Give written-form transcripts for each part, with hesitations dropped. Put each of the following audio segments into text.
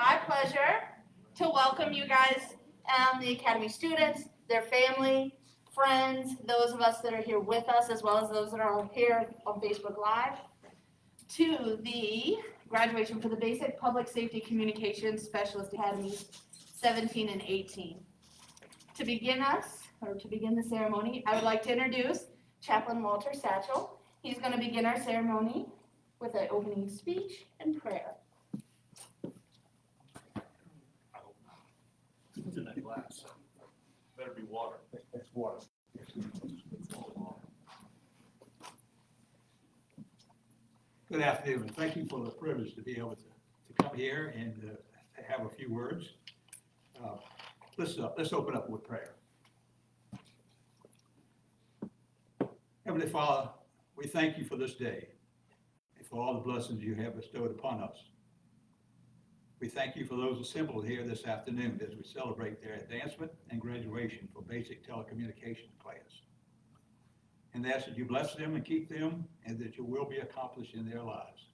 my pleasure to welcome you guys, the Academy students, their family, friends, those of us that are here with us, as well as those that are here on Facebook Live, to the graduation for the Basic Public Safety Communications Specialist Academies 17 and 18. To begin the ceremony, I would like to introduce Chaplain Walter Satchel. He's going to begin our ceremony with an opening speech and prayer. What's in that glass? Better be water. That's water. Good afternoon, and thank you for the privilege to be able to come here and to have a few words. Let's open up with prayer. Heavenly Father, we thank you for this day and for all the blessings you have bestowed upon us. We thank you for those assembled here this afternoon as we celebrate their advancement and graduation for Basic Telecommunications class. And ask that you bless them and keep them, and that your will be accomplished in their lives.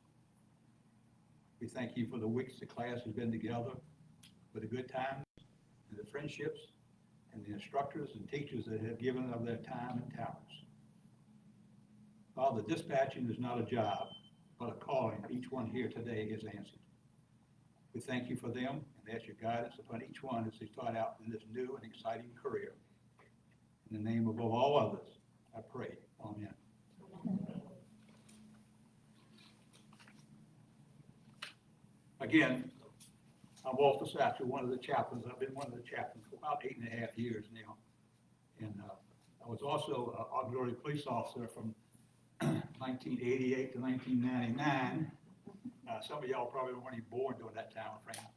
We thank you for the weeks the class has been together, for the good times and the friendships, and the instructors and teachers that have given of their time and talents. Father, dispatching is not a job, but a calling each one here today has answered. We thank you for them and ask your guidance upon each one as they start out in this new and exciting career. In the name above all others, I pray. Amen. Again, I'm Walter Satchel, one of the chaplains. I've been one of the chaplains for about 8.5 years now. And I was also an auxiliary police officer from 1988 to 1999. Some of y'all probably weren't even born during that time frame.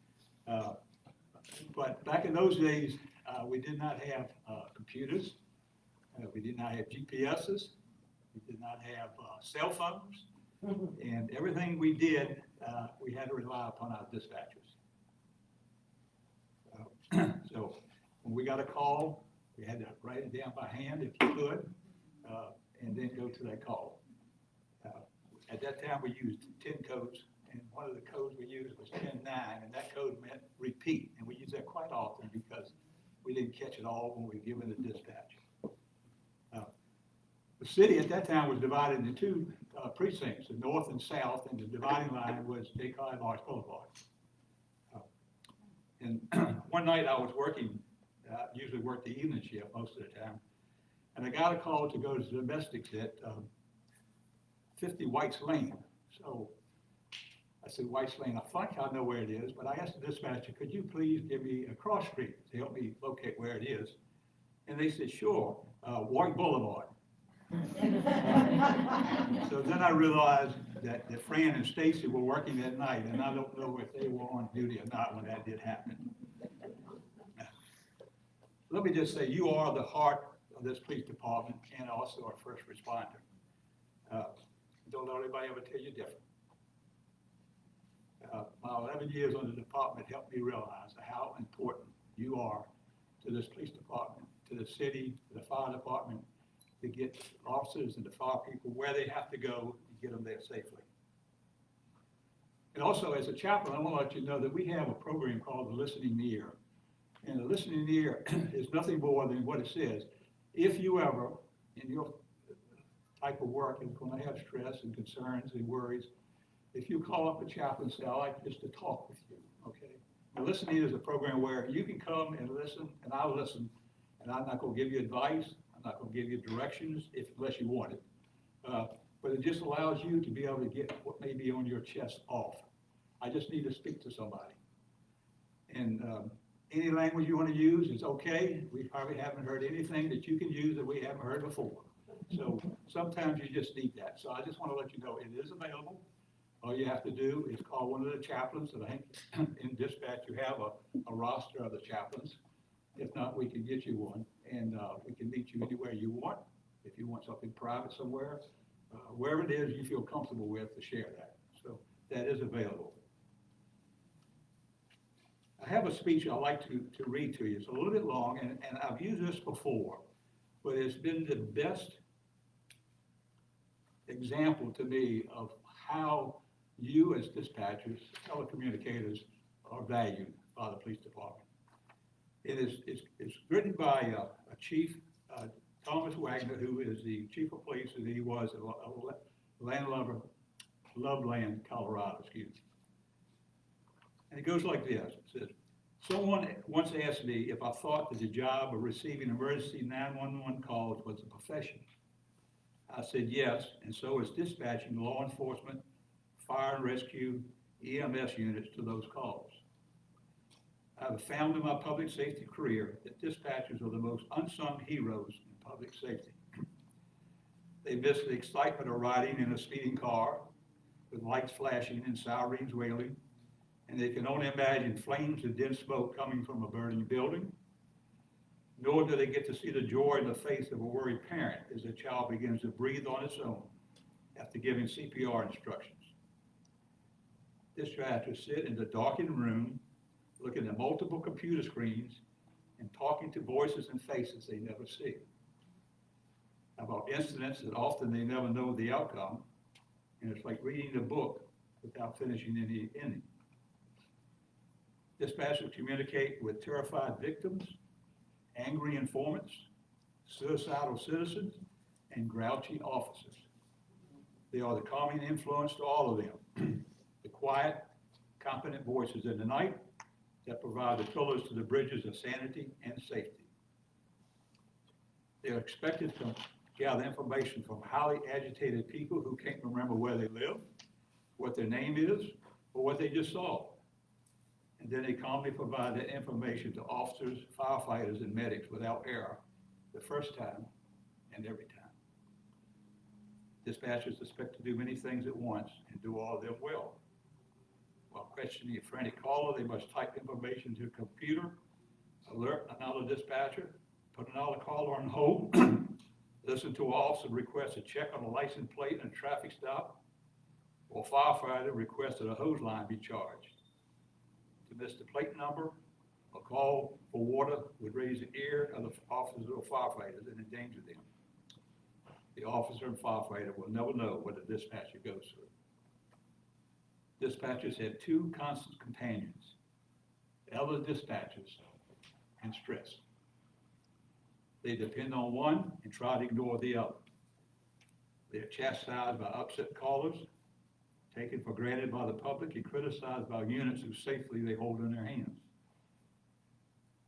But back in those days, we did not have computers. We did not have GPSs. We did not have cell phones. And everything we did, we had to rely upon our dispatchers. So when we got a call, we had to write it down by hand if you could, and then go to that call. At that time, we used 10 codes, and one of the codes we used was 10-9, and that code meant repeat. And we used that quite often because we didn't catch it all when we were given the dispatch. The city at that time was divided into two precincts, the north and south, and the dividing line was Descartes Lawrence Boulevard. And one night I was working, usually worked the evening shift most of the time, and I got a call to go to domestics at 50 White's Lane. So I said, White's Lane, I think I know where it is, but I asked the dispatcher, could you please give me a cross street to help me locate where it is? And they said, sure, White Boulevard. So then I realized that Fran and Stacy were working that night, and I don't know if they were on duty or not when that did happen. Let me just say, you are the heart of this police department and also our first responder. Don't let anybody ever tell you different. My 11 years on the department helped me realize how important you are to this police department, to the city, to the fire department, to get officers and the fire people where they have to go and get them there safely. And also, as a chaplain, I want to let you know that we have a program called the Listening Ear. And the Listening Ear is nothing more than what it says. If you ever, in your type of work, is going to have stress and concerns and worries, if you call up a chaplain and say, I'd like just to talk with you, okay? Now, Listening Ear is a program where you can come and listen, and I'll listen, and I'm not going to give you advice. I'm not going to give you directions unless you want it. But it just allows you to be able to get what may be on your chest off. I just need to speak to somebody. And any language you want to use is okay. We probably haven't heard anything that you can use that we haven't heard before. So sometimes you just need that. So I just want to let you know it is available. All you have to do is call one of the chaplains. And I think in dispatch you have a roster of the chaplains. If not, we can get you one, and we can meet you anywhere you want. If you want something private somewhere, wherever it is you feel comfortable with, to share that. So that is available. I have a speech I'd like to read to you. It's a little bit long, and I've used this before, but it's been the best example to me of how you as dispatchers, telecommunicators, are valued by the police department. It's written by a chief, Thomas Wagner, who is the chief of police, and he was a landlubber, Loveland, Colorado, excuse me. And it goes like this. It says, someone once asked me if I thought that the job of receiving emergency 911 calls was a profession. I said yes, and so is dispatching law enforcement, fire and rescue, EMS units to those calls. I have found in my public safety career that dispatchers are the most unsung heroes in public safety. They miss the excitement of riding in a speeding car with lights flashing and sirens wailing, and they can only imagine flames and dense smoke coming from a burning building. Nor do they get to see the joy in the face of a worried parent as the child begins to breathe on its own after giving CPR instructions. Dispatchers sit in the darkened room, looking at multiple computer screens and talking to voices and faces they never see. About incidents that often they never know the outcome, and it's like reading a book without finishing any ending. Dispatchers communicate with terrified victims, angry informants, suicidal citizens, and grouchy officers. They are the calming influence to all of them. The quiet, competent voices in the night that provide the pillars to the bridges of sanity and safety. They are expected to gather information from highly agitated people who can't remember where they live, what their name is, or what they just saw. And then they calmly provide that information to officers, firefighters, and medics without error the first time and every time. Dispatchers expect to do many things at once and do all of them well. While questioning a frantic caller, they must type information to a computer, alert another dispatcher, put another caller on hold, listen to an officer request a check on a license plate and a traffic stop, or a firefighter requested a hose line be charged. To miss the plate number, a call for water would raise the ear of the officers or firefighters and endanger them. The officer and firefighter will never know what the dispatcher goes through. Dispatchers have two constant companions, elder dispatchers and stress. They depend on one and try to ignore the other. They are chastised by upset callers, taken for granted by the public, and criticized by units whose safety they hold in their hands.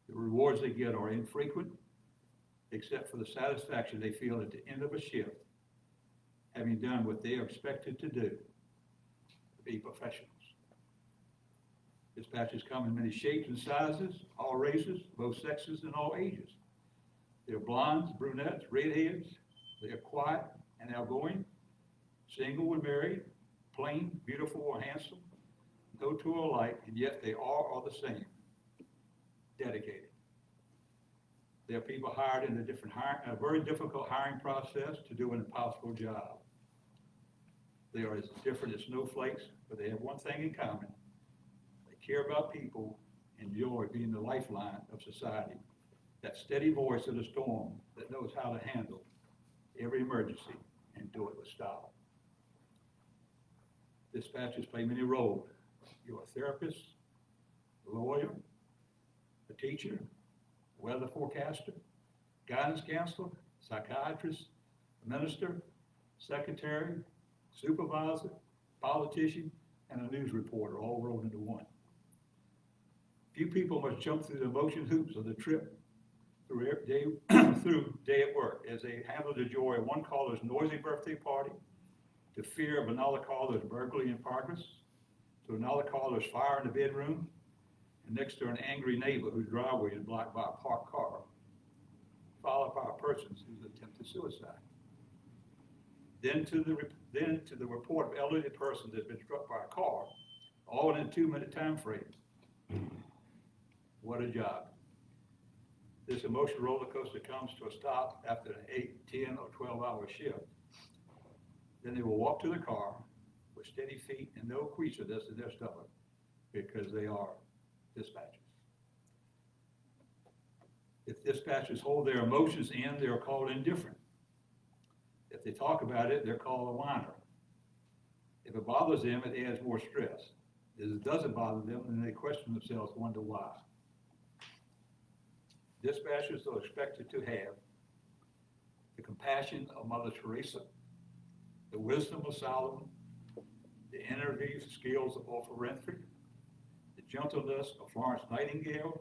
The rewards they get are infrequent, except for the satisfaction they feel at the end of a shift, having done what they are expected to do, to be professionals. Dispatchers come in many shapes and sizes, all races, both sexes, and all ages. They're blondes, brunettes, redheads. They are quiet and outgoing, single and married, plain, beautiful, or handsome, no two are alike, and yet they all are the same, dedicated. There are people hired in a very difficult hiring process to do an impossible job. They are as different as snowflakes, but they have one thing in common. They care about people and enjoy being the lifeline of society, that steady voice in the storm that knows how to handle every emergency and do it with style. Dispatchers play many roles. You're a therapist, a lawyer, a teacher, a weather forecaster, guidance counselor, psychiatrist, a minister, secretary, supervisor, politician, and a news reporter, all rolled into one. Few people must jump through the emotion hoops of the trip through day at work as they handle the joy of one caller's noisy birthday party, to fear of another caller's burglary in progress, to another caller's fire in the bedroom, and next to an angry neighbor whose driveway is blocked by a parked car, followed by a person who's attempted suicide. Then to the report of elderly person that's been struck by a car, all in a 2-minute time frame. What a job. This emotional roller coaster comes to a stop after an 8, 10, or 12-hour shift. Then they will walk to the car with steady feet and no creasiness in their stomach because they are dispatchers. If dispatchers hold their emotions in, they are called indifferent. If they talk about it, they're called a whiner. If it bothers them, it adds more stress. It doesn't bother them, and they question themselves, wonder why. Dispatchers are expected to have the compassion of Mother Teresa, the wisdom of Solomon, the interview skills of Oprah Winfrey, the gentleness of Florence Nightingale,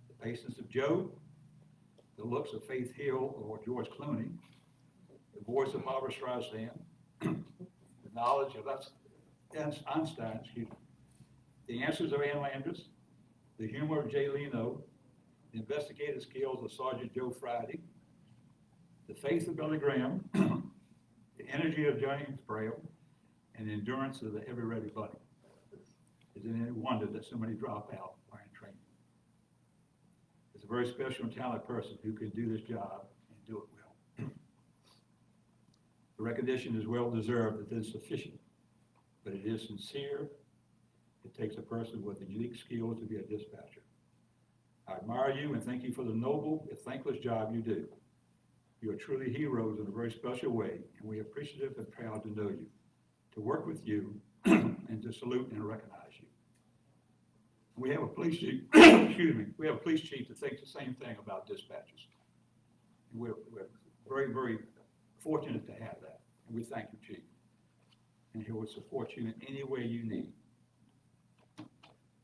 the patience of Job, the looks of Faith Hill or George Clooney, the voice of Barbara Streisand, the knowledge of Einstein, the answers of Ann Landis, the humor of Jay Leno, the investigative skills of Sergeant Joe Friday, the faith of Billy Graham, the energy of James Braille, and the endurance of the ever-ready Buddy. Is it any wonder that so many drop out while in training? It's a very special and talented person who can do this job and do it well. The recognition is well deserved. It is sufficient, but it is sincere. It takes a person with unique skills to be a dispatcher. I admire you and thank you for the noble, if thankless job you do. You are truly heroes in a very special way, and we are appreciative and proud to know you, to work with you, and to salute and recognize you. We have a police chief, excuse me, we have a police chief that thinks the same thing about dispatchers. And we're very, very fortunate to have that, and we thank you, Chief. And he will support you in any way you need.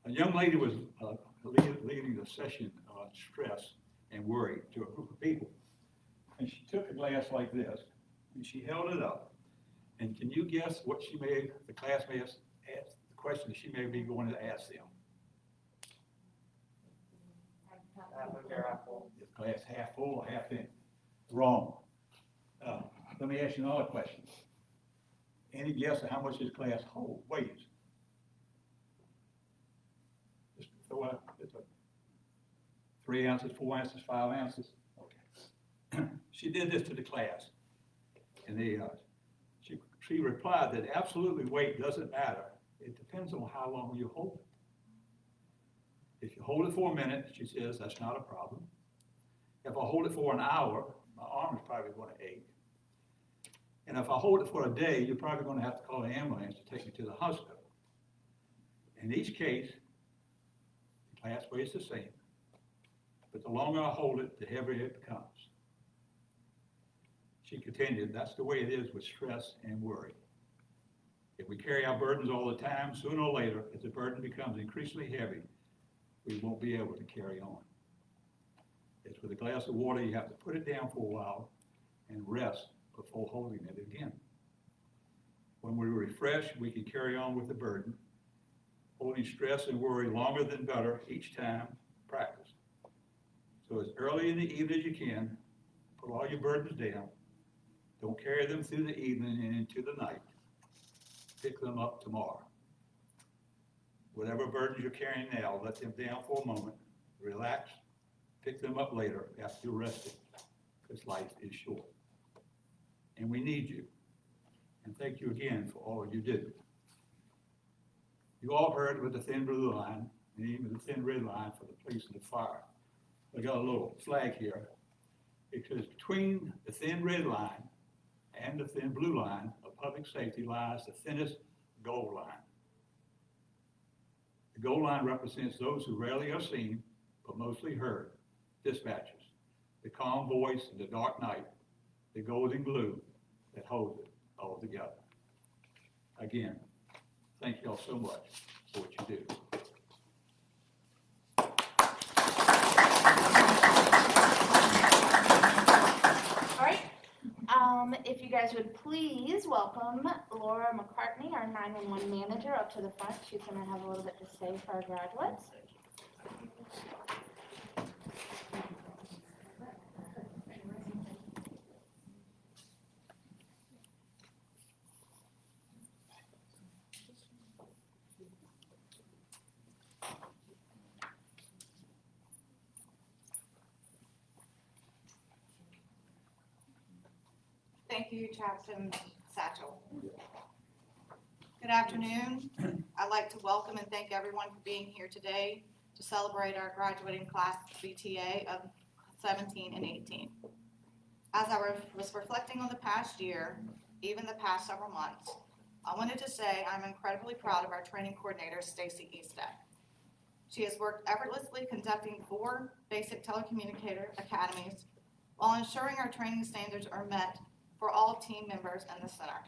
A young lady was leading a session on stress and worry to a group of people. And she took a glass like this, and she held it up. And can you guess what the class may have asked, the question that she may be going to ask them? Is glass half full or half empty? Wrong. Let me ask you another question. Any guess of how much this glass weighs? Just throw out, it's 3 ounces, 4 ounces, 5 ounces. Okay. She did this to the class, and she replied that absolutely weight doesn't matter. It depends on how long you hold it. If you hold it for a minute, she says, that's not a problem. If I hold it for an hour, my arm is probably going to ache. And if I hold it for a day, you're probably going to have to call an ambulance to take me to the hospital. In each case, the glass weighs the same, but the longer I hold it, the heavier it becomes. She continued, that's the way it is with stress and worry. If we carry our burdens all the time, sooner or later, if the burden becomes increasingly heavy, we won't be able to carry on. As with a glass of water, you have to put it down for a while and rest before holding it again. When we refresh, we can carry on with the burden. Holding stress and worry longer than better each time, practice. So as early in the evening as you can, put all your burdens down. Don't carry them through the evening and into the night. Pick them up tomorrow. Whatever burdens you're carrying now, let them down for a moment. Relax. Pick them up later after you're rested, because life is short. And we need you. And thank you again for all you do. You all heard with the thin blue line, and even the thin red line for the police and the fire. I got a little flag here. Because between the thin red line and the thin blue line of public safety lies the thinnest gold line. The gold line represents those who rarely are seen, but mostly heard, dispatchers, the calm voice in the dark night, the golden glue that holds it all together. Again, thank you all so much for what you do. All right, if you guys would please welcome Laura McCartney, our 911 manager, up to the front. She's going to have a little bit to say for our graduates. Thank you, Captain Satchel. Good afternoon. I'd like to welcome and thank everyone for being here today to celebrate our graduating class BTA of 17 and 18. As I was reflecting on the past year, even the past several months, I wanted to say I'm incredibly proud of our training coordinator, Stacy Eastet. She has worked effortlessly conducting 4 Basic Telecommunicator Academies while ensuring our training standards are met for all team members in the center.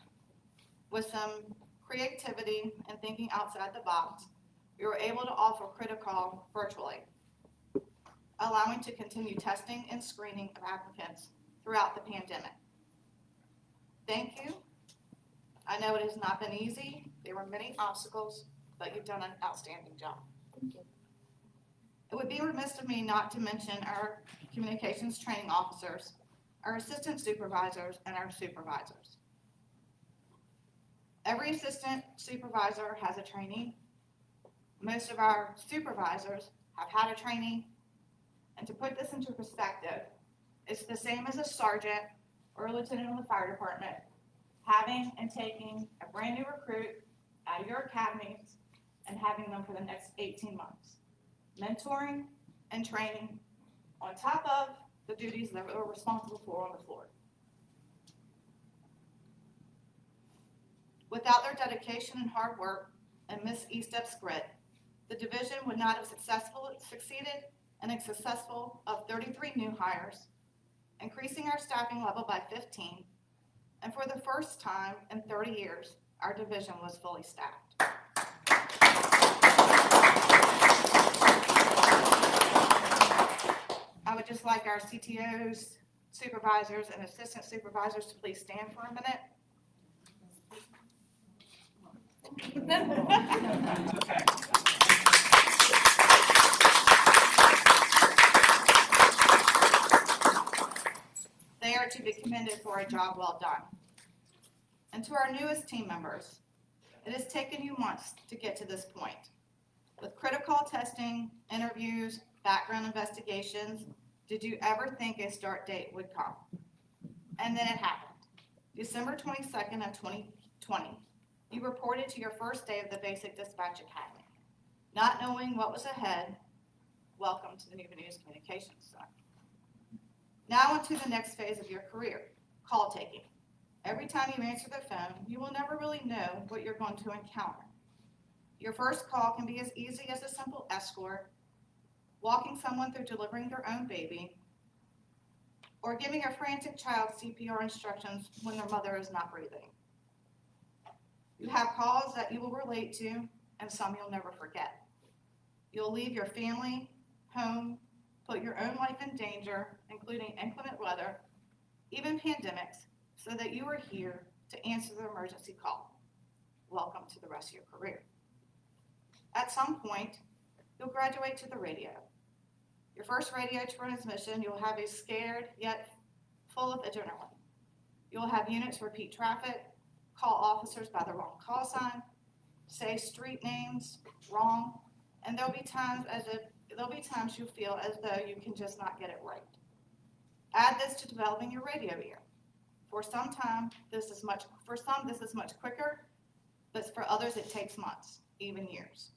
With some creativity and thinking outside the box, we were able to offer critical virtually, allowing to continue testing and screening of applicants throughout the pandemic. Thank you. I know it has not been easy. There were many obstacles, but you've done an outstanding job. It would be remiss of me not to mention our communications training officers, our assistant supervisors, and our supervisors. Every assistant supervisor has a trainee. Most of our supervisors have had a trainee. And to put this into perspective, it's the same as a sergeant or a lieutenant in the fire department having and taking a brand new recruit out of your academies and having them for the next 18 months. Mentoring and training on top of the duties that we're responsible for on the floor. Without their dedication and hard work and Ms. Eastep's grit, the division would not have succeeded in a successful of 33 new hires, increasing our staffing level by 15, and for the first time in 30 years, our division was fully staffed. I would just like our CTOs, supervisors, and assistant supervisors to please stand for a minute. They are to be commended for a job well done. And to our newest team members, it has taken you months to get to this point. With critical testing, interviews, background investigations, did you ever think a start date would come? And then it happened. December 22nd of 2020, you reported to your first day of the Basic Dispatch Academy. Not knowing what was ahead, welcome to the Newport News Communications Center. Now on to the next phase of your career, call taking. Every time you answer the phone, you will never really know what you're going to encounter. Your first call can be as easy as a simple escort, walking someone through delivering their own baby, or giving a frantic child CPR instructions when their mother is not breathing. You have calls that you will relate to and some you'll never forget. You'll leave your family, home, put your own life in danger, including inclement weather, even pandemics, so that you are here to answer the emergency call. Welcome to the rest of your career. At some point, you'll graduate to the radio. Your first radio transmission, you'll have a scared yet full of adrenaline. You'll have units repeat traffic, call officers by the wrong call sign, say street names wrong, and there'll be times you feel as though you can just not get it right. Add this to developing your radio ear. For some, this is much quicker, but for others it takes months, even years.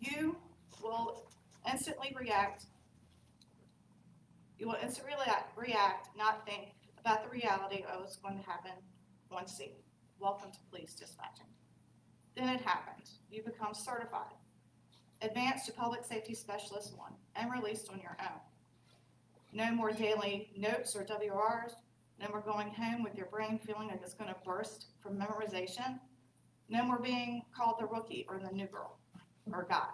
You will instantly react, not think about the reality of what's going to happen on scene. Welcome to police dispatching. Then it happens. You become certified, advanced to Public Safety Specialist 1, and released on your own. No more daily notes or WRs. No more going home with your brain feeling like it's going to burst from memorization. No more being called the rookie or the new girl or guy.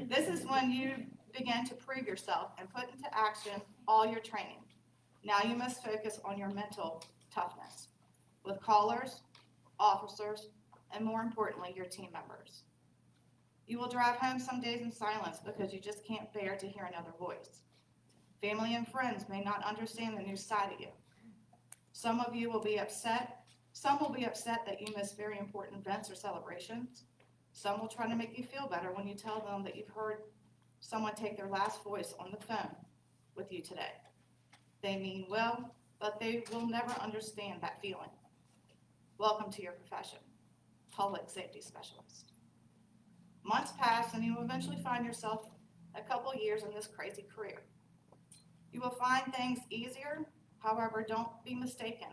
This is when you begin to prove yourself and put into action all your training. Now you must focus on your mental toughness with callers, officers, and more importantly, your team members. You will drive home some days in silence because you just can't bear to hear another voice. Family and friends may not understand the new side of you. Some of you will be upset. Some will be upset that you miss very important events or celebrations. Some will try to make you feel better when you tell them that you've heard someone take their last voice on the phone with you today. They mean well, but they will never understand that feeling. Welcome to your profession, Public Safety Specialist. Months pass and you will eventually find yourself a couple years in this crazy career. You will find things easier, however, don't be mistaken.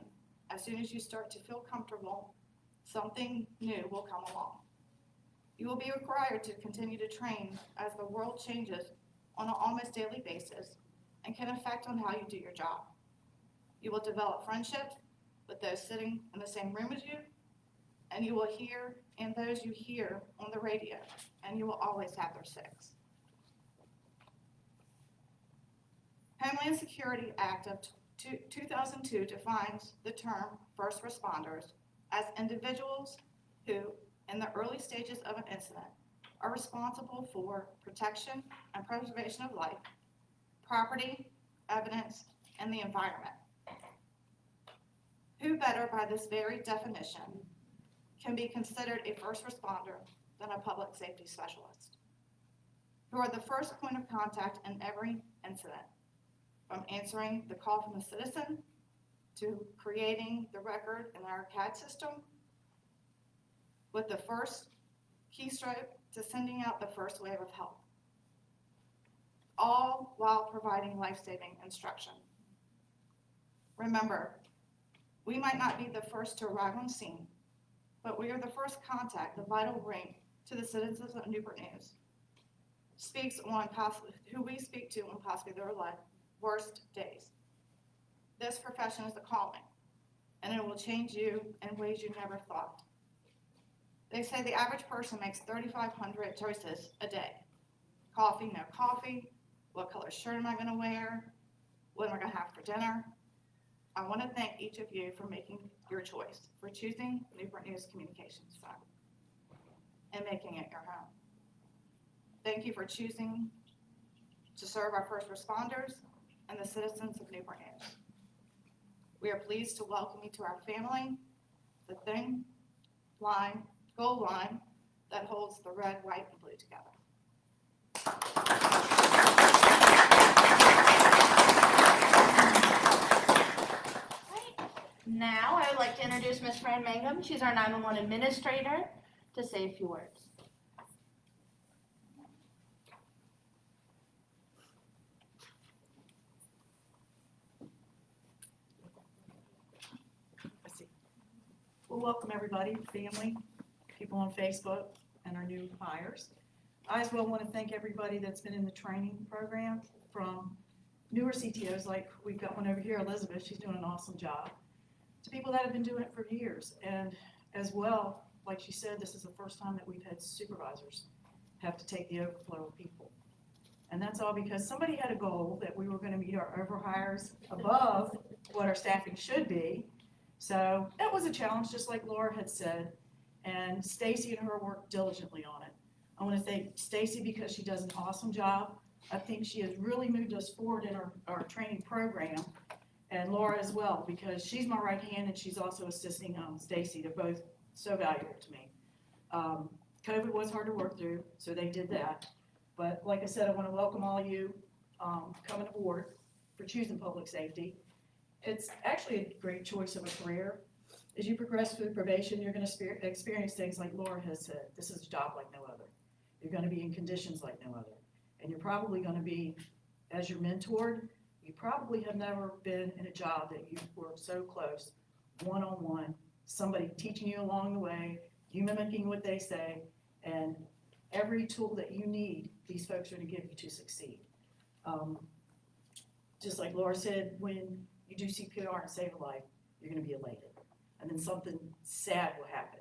as soon as you start to feel comfortable, something new will come along. You will be required to continue to train as the world changes on an almost daily basis and can affect on how you do your job. You will develop friendships with those sitting in the same room as you, and you will hear and those you hear on the radio, and you will always have their six. Homeland Security Act of 2002 defines the term first responders as individuals who, in the early stages of an incident, are responsible for protection and preservation of life, property, evidence, and the environment. Who better, by this very definition, can be considered a first responder than a public safety specialist, who are the first point of contact in every incident, from answering the call from the citizen to creating the record in our CAD system, with the first keystroke to sending out the first wave of help, all while providing life-saving instruction. Remember, we might not be the first to arrive on scene, but we are the first contact, the vital link to the citizens of Newport News, who we speak to on possibly their worst days. This profession is a calling, and it will change you in ways you never thought. They say the average person makes 3,500 choices a day. Coffee, no coffee, what color shirt am I gonna wear, what am I gonna have for dinner? I wanna thank each of you for making your choice, for choosing Newport News Communications Center and making it your home. Thank you for choosing to serve our first responders and the citizens of Newport News. We are pleased to welcome you to our family, the thin line, gold line that holds the red, white, and blue together. Now, I would like to introduce Ms. Fran Mangum. She's our 911 administrator, to say a few words. Well, welcome everybody, family, people on Facebook, and our new hires. I as well want to thank everybody that's been in the training program, from newer CTOs like we've got one over here, Elizabeth, she's doing an awesome job, to people that have been doing it for years. And as well, like she said, this is the first time that we've had supervisors have to take the overflow of people. And that's all because somebody had a goal that we were going to meet our overhires above what our staffing should be. So that was a challenge, just like Laura had said, and Stacy and her worked diligently on it. I want to thank Stacy because she does an awesome job. I think she has really moved us forward in our training program, and Laura as well, because she's my right hand and she's also assisting Stacy. They're both so valuable to me. COVID was hard to work through, so they did that. But like I said, I want to welcome all of you coming aboard for choosing public safety. It's actually a great choice of a career. As you progress through probation, you're going to experience things like Laura has said. This is a job like no other. You're going to be in conditions like no other. And you're probably going to be, as you're mentored, you probably have never been in a job that you were so close, one-on-one, somebody teaching you along the way, you mimicking what they say, and every tool that you need, these folks are to give you to succeed. Just like Laura said, when you do CPR and save a life, you're going to be elated. And then something sad will happen,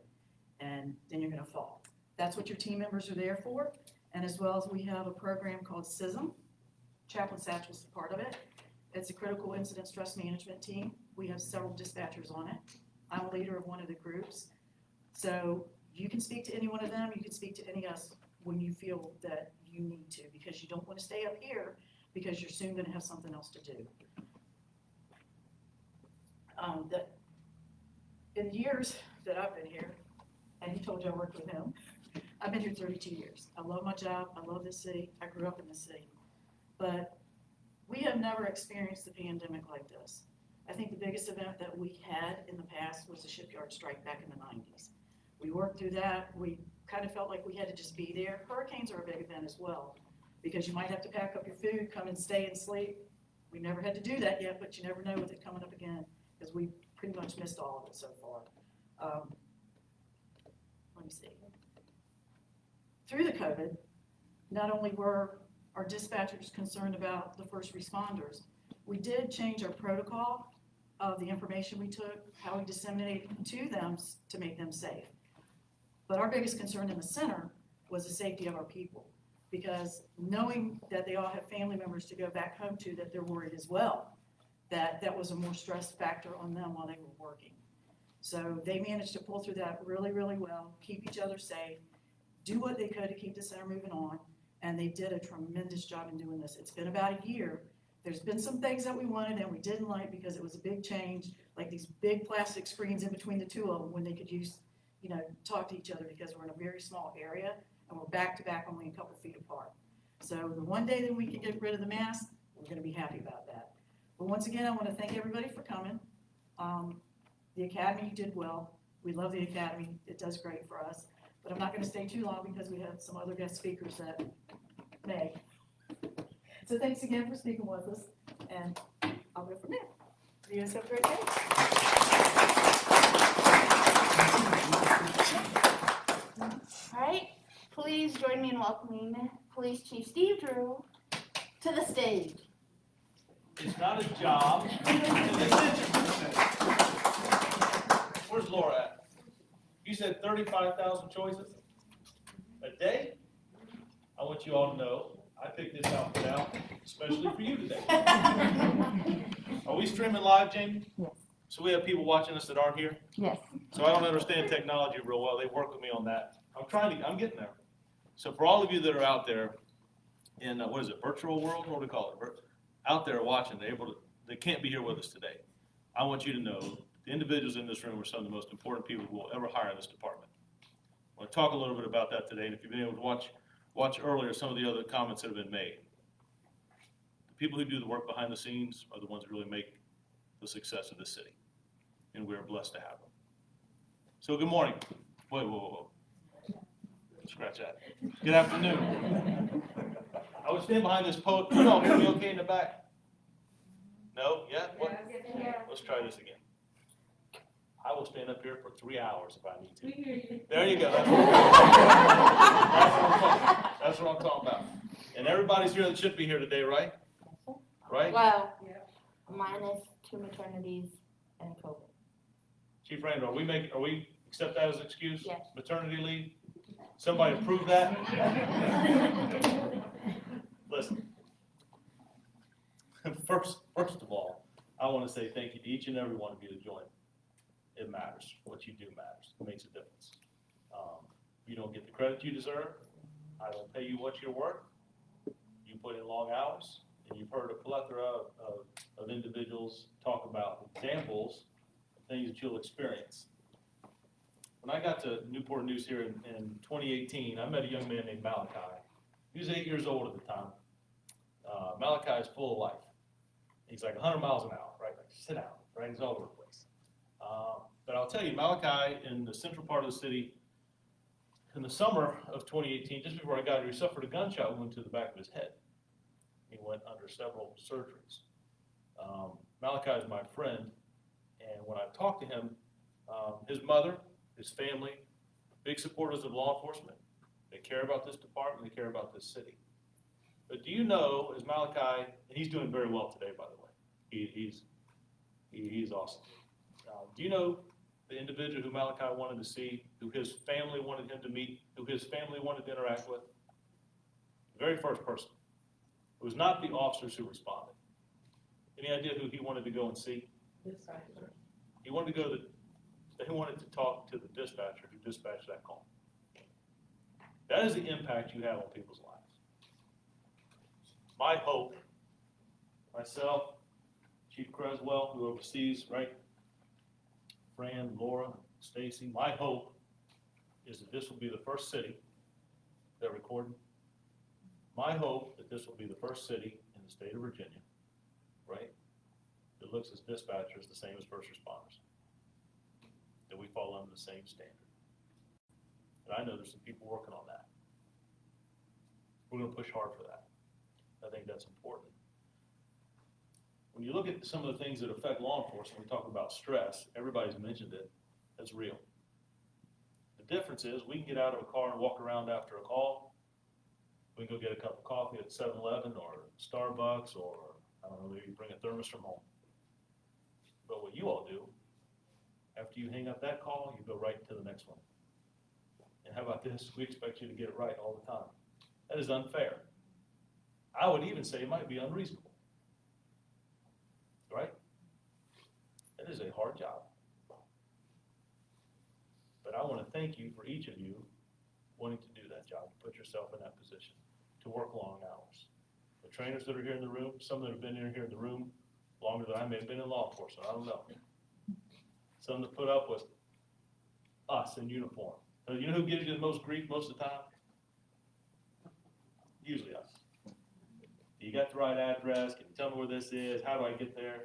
and then you're going to fall. That's what your team members are there for. And as well as we have a program called CISM. Chaplain Satchel's a part of it. It's a critical incident stress management team. We have several dispatchers on it. I'm a leader of one of the groups. So you can speak to any one of them. You can speak to any of us when you feel that you need to, because you don't want to stay up here because you're soon going to have something else to do. In the years that I've been here, and he told you I worked with him, I've been here 32 years. I love my job. I love this city. I grew up in the city. But we have never experienced a pandemic like this. I think the biggest event that we had in the past was the shipyard strike back in the 90s. We worked through that. We kind of felt like we had to just be there. Hurricanes are a big event as well, because you might have to pack up your food, come and stay and sleep. We never had to do that yet, but you never know with it coming up again, because we pretty much missed all of it so far. Let me see. Through the COVID, not only were our dispatchers concerned about the first responders, we did change our protocol of the information we took, how we disseminated to them to make them safe. But our biggest concern in the center was the safety of our people, because knowing that they all have family members to go back home to that they're worried as well, that was a more stress factor on them while they were working. So they managed to pull through that really, really well, keep each other safe, do what they could to keep the center moving on, and they did a tremendous job in doing this. It's been about a year. There's been some things that we wanted and we didn't like because it was a big change, like these big plastic screens in between the two of them when they could use, talk to each other, because we're in a very small area and we're back to back only a couple feet apart. So the one day that we can get rid of the mask, we're gonna be happy about that. But once again, I wanna thank everybody for coming. The Academy did well. We love the Academy. It does great for us. But I'm not gonna stay too long because we have some other guest speakers that may. So thanks again for speaking with us, and I'll go from there. You guys have a great day. All right, please join me in welcoming Police Chief Steve Drew to the stage. It's not a job. Where's Laura at? You said 35,000 choices a day? I want you all to know, I picked this outfit out especially for you today. Are we streaming live, Jamie? Yes. So we have people watching us that aren't here? Yes. So I don't understand technology real well. They work with me on that. I'm getting there. So for all of you that are out there in, virtual world? What do we call it? Out there watching, they can't be here with us today. I want you to know the individuals in this room are some of the most important people we'll ever hire in this department. I want to talk a little bit about that today, and if you've been able to watch earlier some of the other comments that have been made. The people who do the work behind the scenes are the ones that really make the success of the city, and we are blessed to have them. So good morning. Whoa. Scratch that. Good afternoon. I would stand behind this podium. You all hear me okay in the back? No? Yeah? What? Let's try this again. I will stand up here for 3 hours if I need to. We hear you. There you go. That's what I'm talking about. And everybody's here that should be here today, right? Right? Well, minus 2 maternities and COVID. Chief Randall, are we accept that as an excuse? Yes. Maternity leave? Somebody approve that? Listen. First of all, I want to say thank you to each and every one of you that joined. It matters. What you do matters. It makes a difference. You don't get the credit you deserve. I don't pay you what you're worth. You put in long hours, and you've heard a plethora of individuals talk about examples of things that you'll experience. When I got to Newport News here in 2018, I met a young man named Malachi. He was 8 years old at the time. Malachi is full of life. He's like 100 miles an hour, right? Like, sit down, right? He's all over the place. But I'll tell you, Malachi, in the central part of the city, in the summer of 2018, just before I got here, he suffered a gunshot wound to the back of his head. He went under several surgeries. Malachi is my friend, and when I talked to him, his mother, his family, big supporters of law enforcement. They care about this department, they care about this city. But do you know, as Malachi, and he's doing very well today, by the way. He's awesome. Do you know the individual who Malachi wanted to see, who his family wanted him to meet, who his family wanted to interact with? The very first person. It was not the officers who responded. Any idea who he wanted to go and see? He wanted to talk to the dispatcher who dispatched that call. That is the impact you have on people's lives. My hope, myself, Chief Creswell, who oversees, right? Fran, Laura, Stacy, my hope is that this will be the first city that recorded. My hope that this will be the first city in the state of Virginia, right, that looks as dispatchers the same as first responders. That we fall under the same standard. And I know there's some people working on that. We're going to push hard for that. I think that's important. when you look at some of the things that affect law enforcement, we talk about stress, everybody's mentioned it, that's real. The difference is we can get out of a car and walk around after a call. We can go get a cup of coffee at 7-Eleven or Starbucks, or I don't know, maybe bring a thermos from home. But what you all do, after you hang up that call, you go right to the next one. And how about this? We expect you to get it right all the time. That is unfair. I would even say it might be unreasonable. Right? It is a hard job. But I want to thank you for each of you wanting to do that job, to put yourself in that position, to work long hours. The trainers that are here in the room, some that have been here in the room longer than I may have been in law enforcement, I don't know. Some that put up with us in uniform. You know who gives you the most grief most of the time? Usually us. You got the right address? Can you tell me where this is? How do I get there?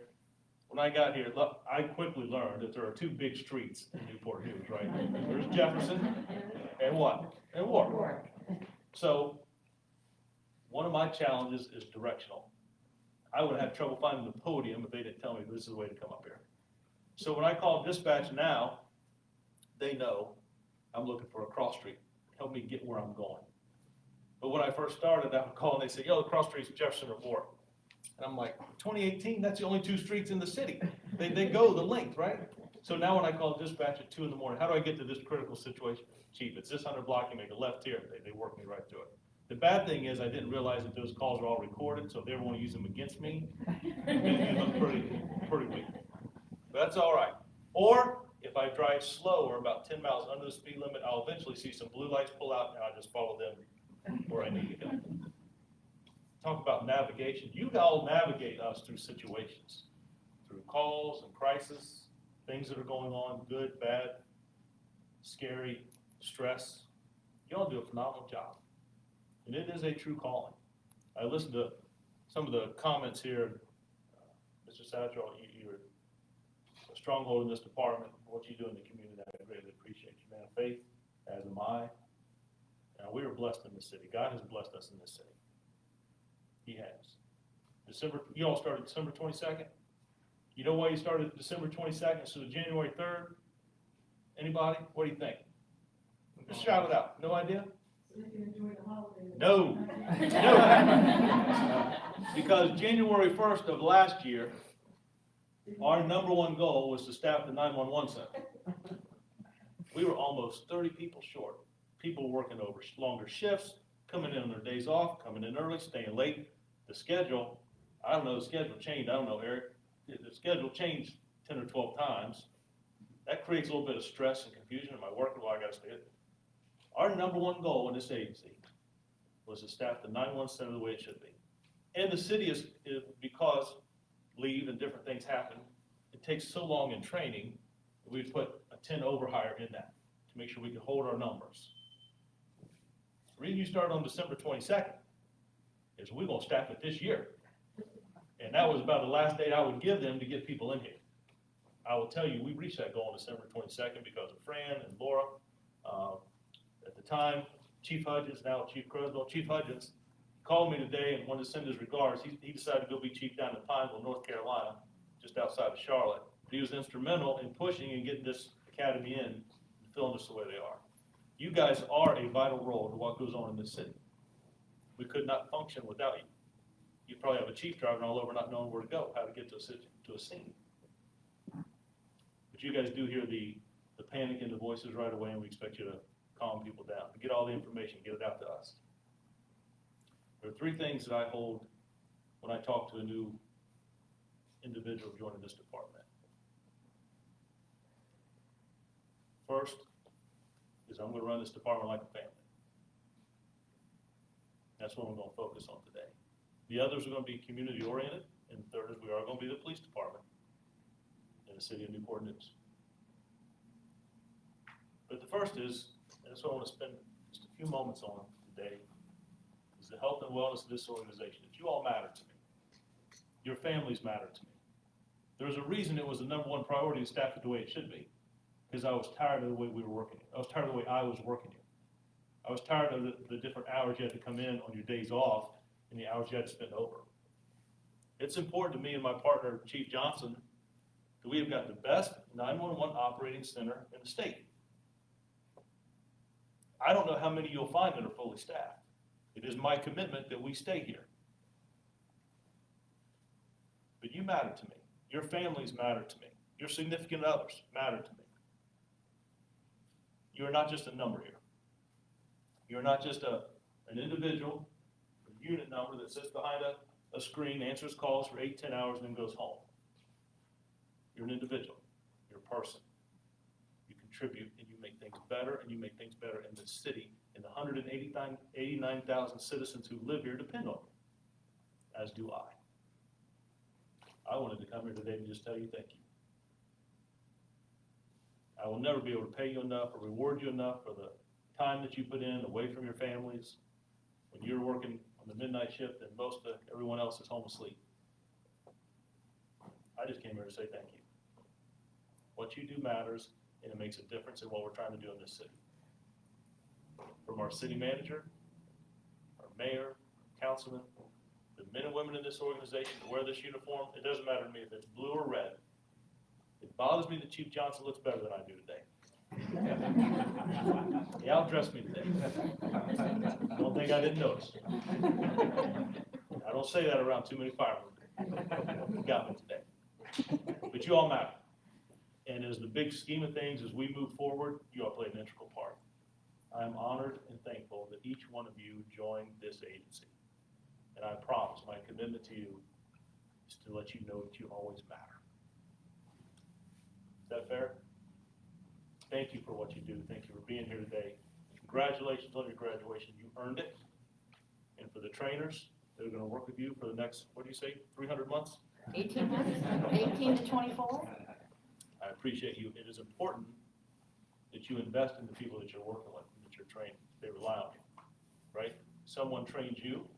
When I got here, I quickly learned that there are two big streets in Newport News, right? There's Jefferson and what? And Warwick. So one of my challenges is directional. I would have trouble finding the podium if they didn't tell me this is the way to come up here. So when I call dispatch now, they know I'm looking for a cross street. Help me get where I'm going. But when I first started, I would call and they say, yo, the cross street's Jefferson or Warwick. And I'm like, 2018, that's the only two streets in the city. They go the length, right? So now when I call dispatch at 2 in the morning, how do I get to this critical situation? Chief, it's this 100 block, you make a left here. They work me right through it. The bad thing is I didn't realize that those calls are all recorded, so if they ever want to use them against me, I'm going to use them pretty weak. But that's all right. Or if I drive slower, about 10 miles under the speed limit, I'll eventually see some blue lights pull out, and I'll just follow them where I need to go. Talk about navigation. You all navigate us through situations, through calls and crises, things that are going on, good, bad, scary, stress. You all do a phenomenal job. And it is a true calling. I listened to some of the comments here. Mr. Satchel, you're a stronghold in this department. What you do in the community, I greatly appreciate you, man of faith, as am I. We are blessed in this city. God has blessed us in this city. He has. You all started December 22nd. You know why you started December 22nd instead of January 3rd? Anybody? What do you think? Just shout it out. No idea? No. No. Because January 1st of last year, our number one goal was to staff the 911 center. We were almost 30 people short. People working over longer shifts, coming in on their days off, coming in early, staying late. The schedule, I don't know, the schedule changed. I don't know, Eric. The schedule changed 10 or 12 times. That creates a little bit of stress and confusion. Am I working? Well, I got to stay. Our number one goal in this agency was to staff the 911 center the way it should be. And the city is because leave and different things happen, it takes so long in training, we put a 10 overhire in that to make sure we can hold our numbers. The reason you started on December 22nd is we're going to staff it this year. And that was about the last date I would give them to get people in here. I will tell you, we reached that goal on December 22nd because of Fran and Laura. At the time, Chief Hudgens, now Chief Croswell, Chief Hudgens called me today and wanted to send his regards. He decided to go be chief down in Pineville, North Carolina, just outside of Charlotte. But he was instrumental in pushing and getting this academy in and filling us the way they are. You guys are a vital role to what goes on in this city. We could not function without you. You probably have a chief driving all over not knowing where to go, how to get to a scene. But you guys do hear the panic in the voices right away, and we expect you to calm people down, to get all the information, get it out to us. There are three things that I hold when I talk to a new individual joining this department. First is I'm going to run this department like a family. That's what we're going to focus on today. The others are going to be community oriented, and the third is we are going to be the police department in the city of Newport News. But the first is, and that's what I want to spend just a few moments on today, is the health and wellness of this organization. That you all matter to me. Your families matter to me. There's a reason it was the number one priority to staff it the way it should be, because I was tired of the way we were working. I was tired of the way I was working here. I was tired of the different hours you had to come in on your days off and the hours you had to spend over. It's important to me and my partner, Chief Johnson, that we have got the best 911 operating center in the state. I don't know how many you'll find that are fully staffed. It is my commitment that we stay here. But you matter to me. Your families matter to me. Your significant others matter to me. You are not just a number here. You are not just an individual, a unit number that sits behind a screen, answers calls for 8-10 hours, and then goes home. You're an individual. You're a person. You contribute, and you make things better, and you make things better in this city, and the 189,000 citizens who live here depend on you, as do I. I wanted to come here today and just tell you thank you. I will never be able to pay you enough or reward you enough for the time that you put in away from your families when you're working on the midnight shift and most of everyone else is home asleep. I just came here to say thank you. What you do matters, and it makes a difference in what we're trying to do in this city. From our city manager, our mayor, councilman, the men and women in this organization that wear this uniform, it doesn't matter to me if it's blue or red. It bothers me that Chief Johnson looks better than I do today. He outdressed me today. Don't think I didn't notice. I don't say that around too many firemen. He got me today. But you all matter. And as the big scheme of things, as we move forward, you all play an integral part. I am honored and thankful that each one of you joined this agency. And I promise my commitment to you is to let you know that you always matter. Is that fair? Thank you for what you do. Thank you for being here today. Congratulations on your graduation. You earned it. And for the trainers that are going to work with you for the next, what do you say, 300 months? 18 months, 18 to 24. I appreciate you. It is important that you invest in the people that you're working with, that you're training. They rely on you, right? Someone trained you.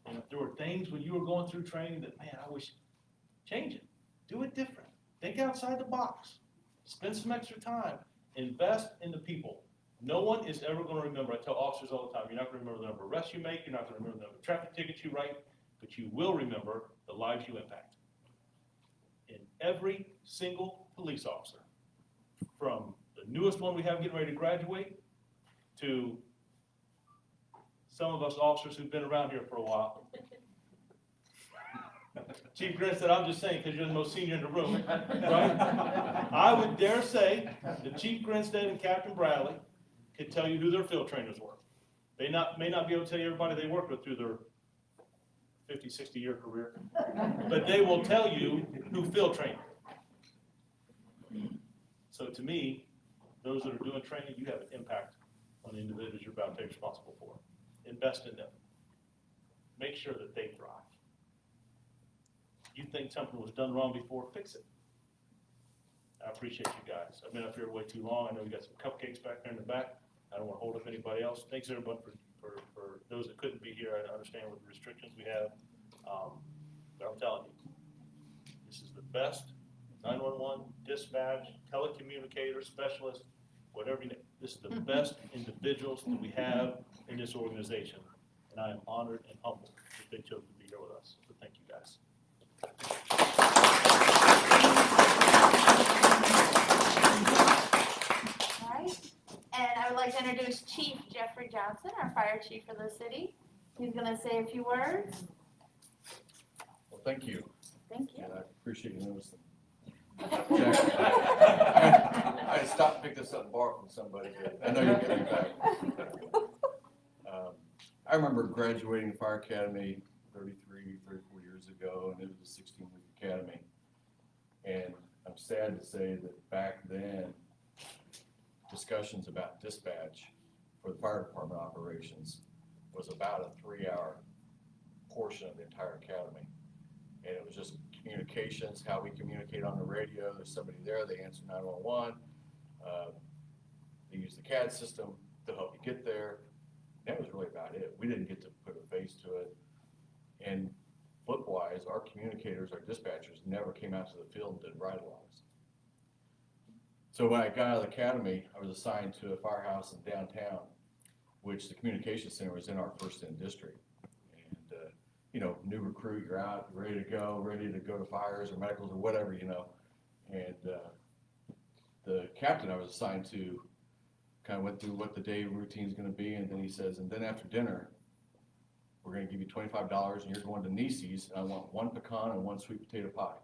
And if there were things when you were going through training that, man, I wish, change it. Do it different. Think outside the box. Spend some extra time. Invest in the people. No one is ever going to remember, I tell officers all the time, you're not going to remember the number of arrests you make, you're not going to remember the number of traffic tickets you write, but you will remember the lives you impact. And every single police officer, from the newest one we have getting ready to graduate, to some of us officers who've been around here for a while. Chief Grin said, I'm just saying because you're the most senior in the room, right? I would dare say that Chief Grinstead and Captain Bradley could tell you who their field trainers were. They may not be able to tell you everybody they worked with through their 50, 60-year career, but they will tell you who field trained. So to me, those that are doing training, you have an impact on the individuals you're about to take responsible for. Invest in them. Make sure that they thrive. You think something was done wrong before, fix it. I appreciate you guys. I've been up here way too long. I know we got some cupcakes back there in the back. I don't want to hold up anybody else. Thanks everyone for those that couldn't be here. I understand what the restrictions we have. But I'm telling you, this is the best 911, dispatch, telecommunicator, specialist, whatever you need. This is the best individuals that we have in this organization. And I am honored and humbled that they chose to be here with us. So thank you guys. All right. And I would like to introduce Chief Jeffrey Johnson, our fire chief for the city. He's going to say a few words. Well, thank you. Thank you. And I appreciate you noticing. I stopped to pick this up and borrow from somebody, but I know you'll get it back. I remember graduating Fire Academy 34 years ago, and it was a 16-week academy. And I'm sad to say that back then, discussions about dispatch for the fire department operations was about a 3-hour portion of the entire academy. And it was just communications, how we communicate on the radio. There's somebody there, they answer 911. They use the CAD system to help you get there. That was really about it. We didn't get to put a face to it. And flip-wise, our communicators, our dispatchers never came out to the field and did ride-alongs. So when I got out of the academy, I was assigned to a firehouse in downtown, which the communication center was in our first in district. And you know, new recruit, you're out, you're ready to go to fires or medicals or whatever, you know. And the captain I was assigned to kind of went through what the day routine is going to be, and then he says, and then after dinner, we're going to give you $25, and you're going to Niecy's, and I want 1 pecan and 1 sweet potato pie,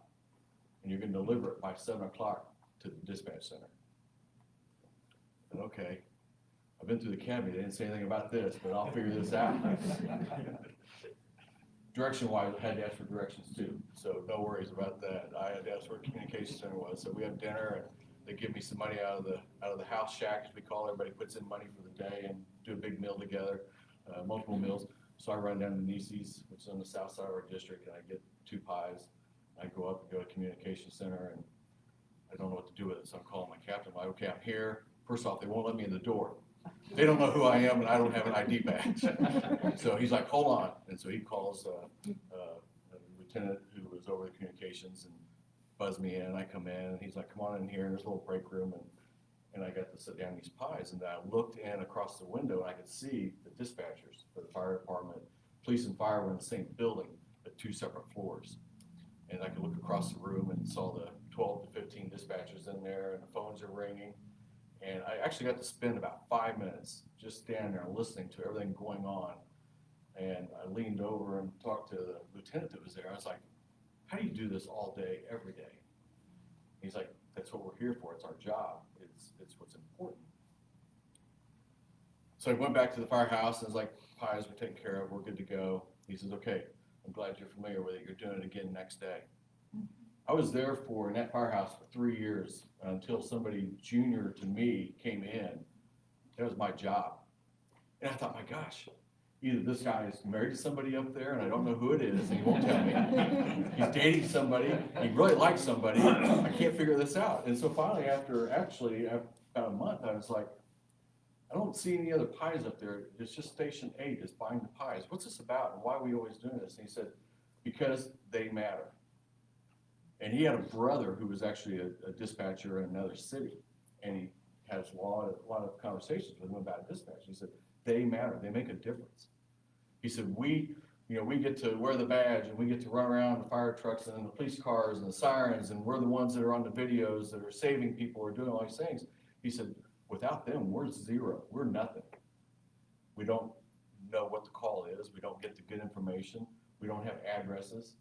and you're going to deliver it by 7 o'clock to the dispatch center. And okay, I've been through the academy, they didn't say anything about this, but I'll figure this out. Direction-wise, I had to ask for directions too, so no worries about that. I had to ask where the communication center was, so we have dinner, and they give me some money out of the house shack, as we call it. Everybody puts in money for the day and do a big meal together, multiple meals. So I run down to Niecy's, which is on the south side of our district, and I get 2 pies. I go up and go to communication center, and I don't know what to do with it, so I'm calling my captain. I'm like, okay, I'm here. First off, they won't let me in the door. They don't know who I am, and I don't have an ID badge. So he's like, hold on. And so he calls a lieutenant who was over the communications and buzz me in. I come in, and he's like, come on in here in this little break room. And I got to sit down these pies. And I looked in across the window, and I could see the dispatchers for the fire department. Police and fire were in the same building, but 2 separate floors. And I could look across the room and saw the 12 to 15 dispatchers in there, and the phones are ringing. And I actually got to spend about 5 minutes just standing there listening to everything going on. And I leaned over and talked to the lieutenant that was there. I was like, how do you do this all day, every day? He's like, that's what we're here for. It's our job. It's what's important. So I went back to the firehouse, and I was like, pies were taken care of. We're good to go. He says, okay, I'm glad you're familiar with it. You're doing it again next day. I was there in that firehouse for 3 years until somebody junior to me came in. That was my job. And I thought, my gosh, either this guy is married to somebody up there and I don't know who it is and he won't tell me. He's dating somebody, he really likes somebody, I can't figure this out. And so finally, after about a month, I was like, I don't see any other pies up there. It's just station 8 is buying the pies. What's this about and why are we always doing this? And he said, because they matter. And he had a brother who was actually a dispatcher in another city, and he has a lot of conversations with him about dispatch. He said, they matter, they make a difference. He said, we get to wear the badge, and we get to run around the fire trucks and the police cars and the sirens, and we're the ones that are on the videos that are saving people or doing all these things. He said, without them, we're zero, we're nothing. We don't know what the call is, we don't get the good information, we don't have addresses.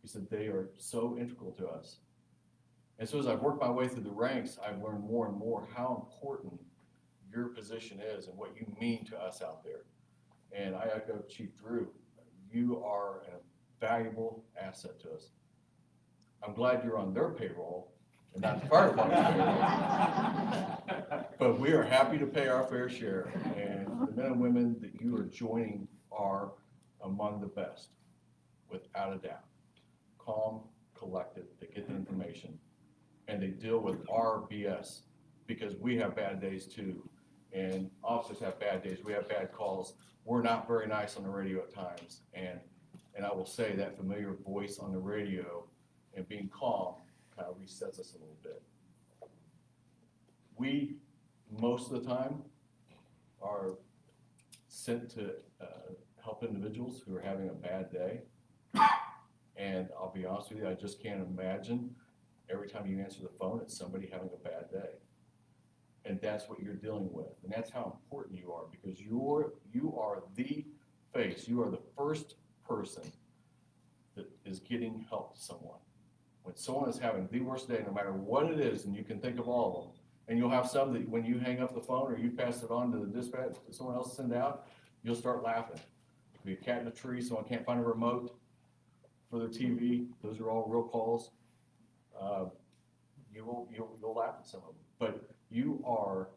He said, they are so integral to us. And so as I've worked my way through the ranks, I've learned more and more how important your position is and what you mean to us out there. And I echo Chief Drew, you are a valuable asset to us. I'm glad you're on their payroll and not the fire department's payroll. But we are happy to pay our fair share. And the men and women that you are joining are among the best, without a doubt. Calm, collected, they get the information, and they deal with our BS, because we have bad days too, and officers have bad days, we have bad calls. We're not very nice on the radio at times, and I will say that familiar voice on the radio and being calm kind of resets us a little bit. We, most of the time, are sent to help individuals who are having a bad day. And I'll be honest with you, I just can't imagine every time you answer the phone, it's somebody having a bad day. And that's what you're dealing with. And that's how important you are, because you are the face. You are the first person that is getting help to someone. When someone is having the worst day, no matter what it is, and you can think of all of them, and you'll have some that when you hang up the phone or you pass it on to the dispatch, to someone else to send out, you'll start laughing. It could be a cat in a tree, someone can't find a remote for their TV, those are all real calls. You'll laugh at some of them, but you are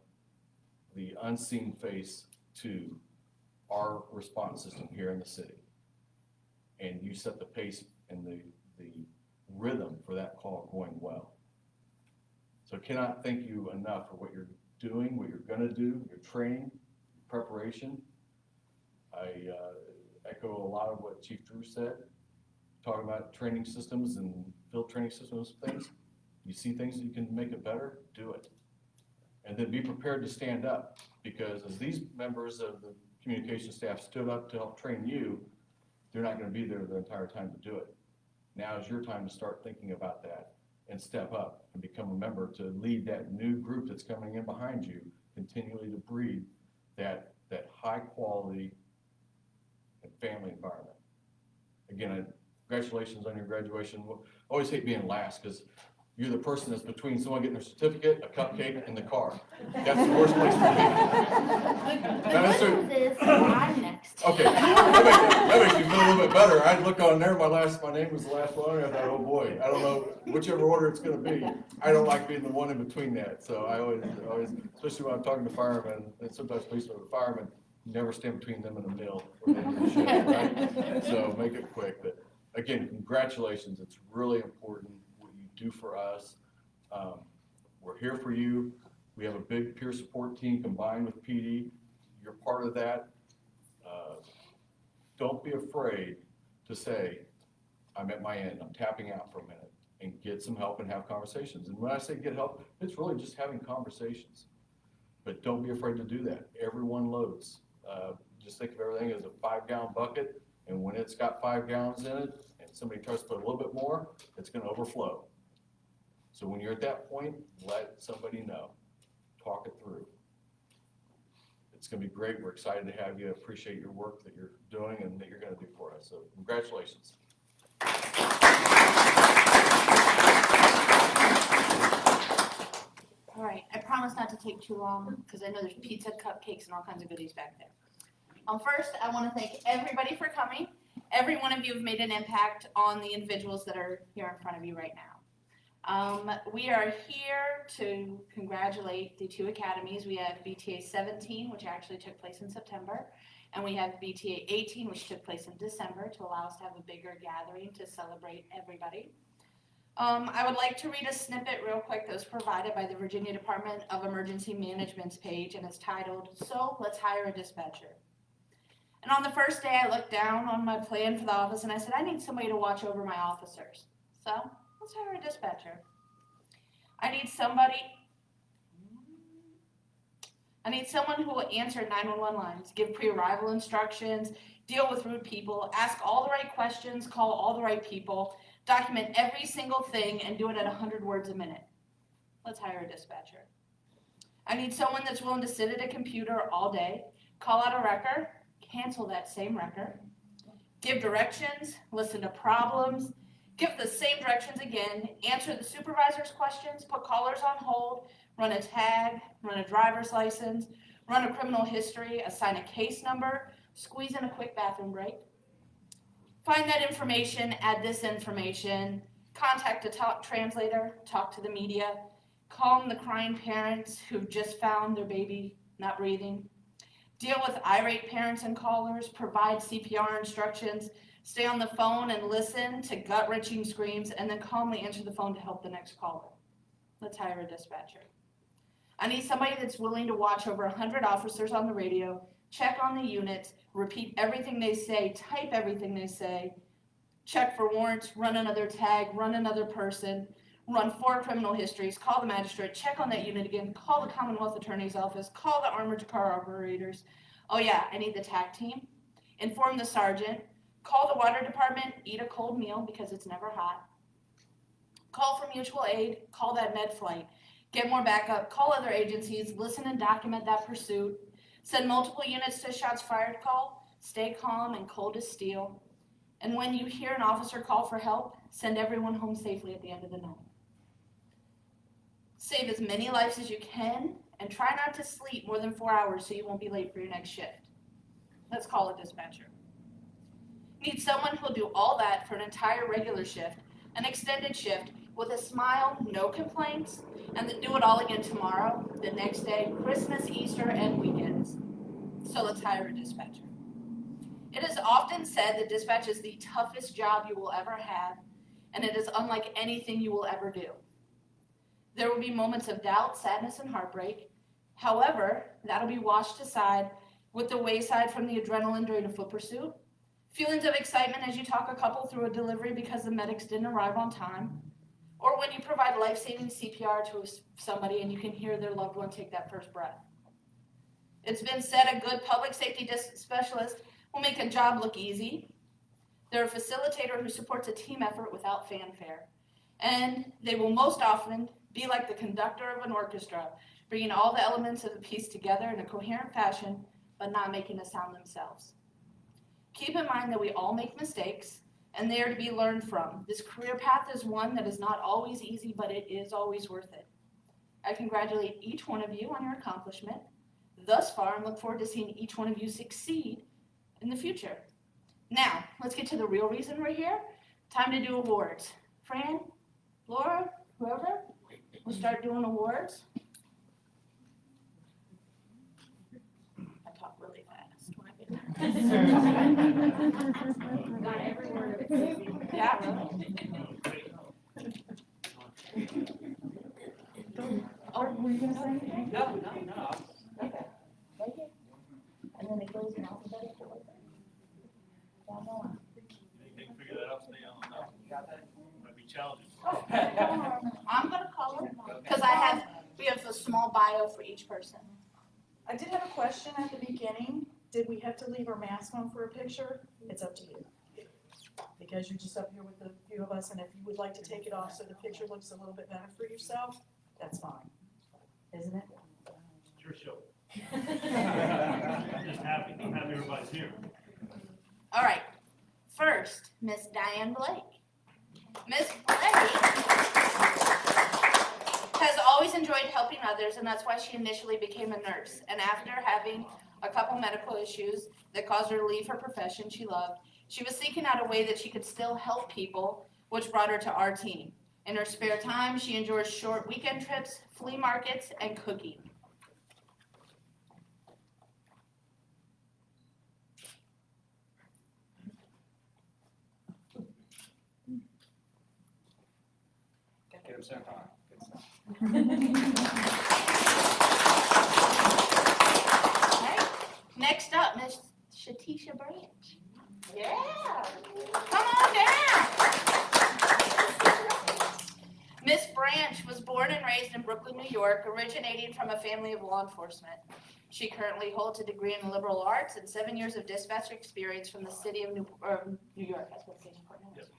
the unseen face to our response system here in the city, and you set the pace and the rhythm for that call going well. So I cannot thank you enough for what you're doing, what you're going to do, your training, preparation. I echo a lot of what Chief Drew said. Talking about training systems and field training systems, things. You see things that you can make it better, do it. And then be prepared to stand up, because as these members of the communication staff stood up to help train you, they're not gonna be there the entire time to do it. Now is your time to start thinking about that and step up and become a member to lead that new group that's coming in behind you, continually to breed that high quality and family environment. Again, congratulations on your graduation. I always hate being last because you're the person that's between someone getting their certificate, a cupcake, and the car. That's the worst place to be. The good news is I'm next. Okay, that makes me feel a little bit better. I'd look on there, my name was the last one, and I thought, oh boy, I don't know whichever order it's gonna be. I don't like being the one in between that, so I always, especially when I'm talking to firemen, and sometimes policemen and firemen, you never stand between them and a meal or the end of the shift, right? So make it quick, but again, congratulations, it's really important what you do for us. We're here for you. We have a big peer support team combined with PD. You're part of that. Don't be afraid to say, I'm at my end, I'm tapping out for a minute, and get some help and have conversations. And when I say get help, it's really just having conversations. But don't be afraid to do that. Everyone loads. Just think of everything as a 5-gallon bucket, and when it's got 5 gallons in it, and somebody tries to put a little bit more, it's gonna overflow. So when you're at that point, let somebody know. Talk it through. It's gonna be great. We're excited to have you. Appreciate your work that you're doing and that you're gonna do for us. So congratulations. All right, I promise not to take too long because I know there's pizza, cupcakes, and all kinds of goodies back there. First, I want to thank everybody for coming. Every one of you have made an impact on the individuals that are here in front of you right now. We are here to congratulate the 2 academies. We have BTA 17, which actually took place in September, and we have BTA 18, which took place in December, to allow us to have a bigger gathering to celebrate everybody. I would like to read a snippet real quick that was provided by the Virginia Department of Emergency Management's page, and it's titled, "So Let's Hire a Dispatcher." And on the first day, I looked down on my plan for the office and I said, I need somebody to watch over my officers. So let's hire a dispatcher. I need someone who will answer 911 lines, give pre-arrival instructions, deal with rude people, ask all the right questions, call all the right people, document every single thing, and do it at 100 words a minute. Let's hire a dispatcher. I need someone that's willing to sit at a computer all day, call out a wrecker, cancel that same wrecker, give directions, listen to problems, give the same directions again, answer the supervisor's questions, put callers on hold, run a tag, run a driver's license, run a criminal history, assign a case number, squeeze in a quick bathroom break. Find that information, add this information, contact a talk translator, talk to the media, calm the crying parents who've just found their baby not breathing, deal with irate parents and callers, provide CPR instructions, stay on the phone and listen to gut-wrenching screams, and then calmly answer the phone to help the next caller. Let's hire a dispatcher. I need somebody that's willing to watch over 100 officers on the radio, check on the units, repeat everything they say, type everything they say, check for warrants, run another tag, run another person, run 4 criminal histories, call the magistrate, check on that unit again, call the Commonwealth Attorney's Office, call the armored car operators. Oh yeah, I need the tag team. Inform the sergeant, call the water department, eat a cold meal because it's never hot. Call for mutual aid, call that med flight, get more backup, call other agencies, listen and document that pursuit, send multiple units to shots fired call, stay calm and cold as steel. And when you hear an officer call for help, send everyone home safely at the end of the night. Save as many lives as you can, and try not to sleep more than 4 hours so you won't be late for your next shift. Let's call a dispatcher. Need someone who'll do all that for an entire regular shift, an extended shift, with a smile, no complaints, and then do it all again tomorrow, the next day, Christmas, Easter, and weekends. So let's hire a dispatcher. It is often said that dispatch is the toughest job you will ever have, and it is unlike anything you will ever do. There will be moments of doubt, sadness, and heartbreak. However, that'll be washed aside with the wayside from the adrenaline during a foot pursuit, feelings of excitement as you talk a couple through a delivery because the medics didn't arrive on time, or when you provide life-saving CPR to somebody and you can hear their loved one take that first breath. It's been said a good public safety specialist will make a job look easy, They're a facilitator who supports a team effort without fanfare. And they will most often be like the conductor of an orchestra, bringing all the elements of the piece together in a coherent fashion, but not making a sound themselves. Keep in mind that we all make mistakes, and they are to be learned from. This career path is one that is not always easy, but it is always worth it. I congratulate each one of you on your accomplishment thus far and look forward to seeing each one of you succeed in the future. Now, let's get to the real reason we're here. Time to do awards. Fran, Laura, whoever, we'll start doing awards. I talk really fast when I get there. Not every word of it's easy. Yeah, really. Oh, were you gonna say anything? No. Okay. Right here. And then it goes in alphabetical order. Down the line. They can figure that out today, I don't know. Might be challenging. I'm gonna call her, because we have a small bio for each person. I did have a question at the beginning. Did we have to leave our mask on for a picture? It's up to you. Because you're just up here with the few of us, and if you would like to take it off so the picture looks a little bit better for yourself, that's fine. Isn't it? It's your show. I'm just happy everybody's here. All right, first, Miss Diane Blake. Miss Blake has always enjoyed helping others, and that's why she initially became a nurse. And after having a couple medical issues that caused her to leave her profession she loved, she was seeking out a way that she could still help people, which brought her to our team. In her spare time, she enjoys short weekend trips, flea markets, and cooking. Get him sent on. Okay. Next up, Miss Shatisha Branch. Yeah. Come on down. Miss Branch was born and raised in Brooklyn, New York, originating from a family of law enforcement. She currently holds a degree in liberal arts and 7 years of dispatch experience from the city of New York. That's what Newport is.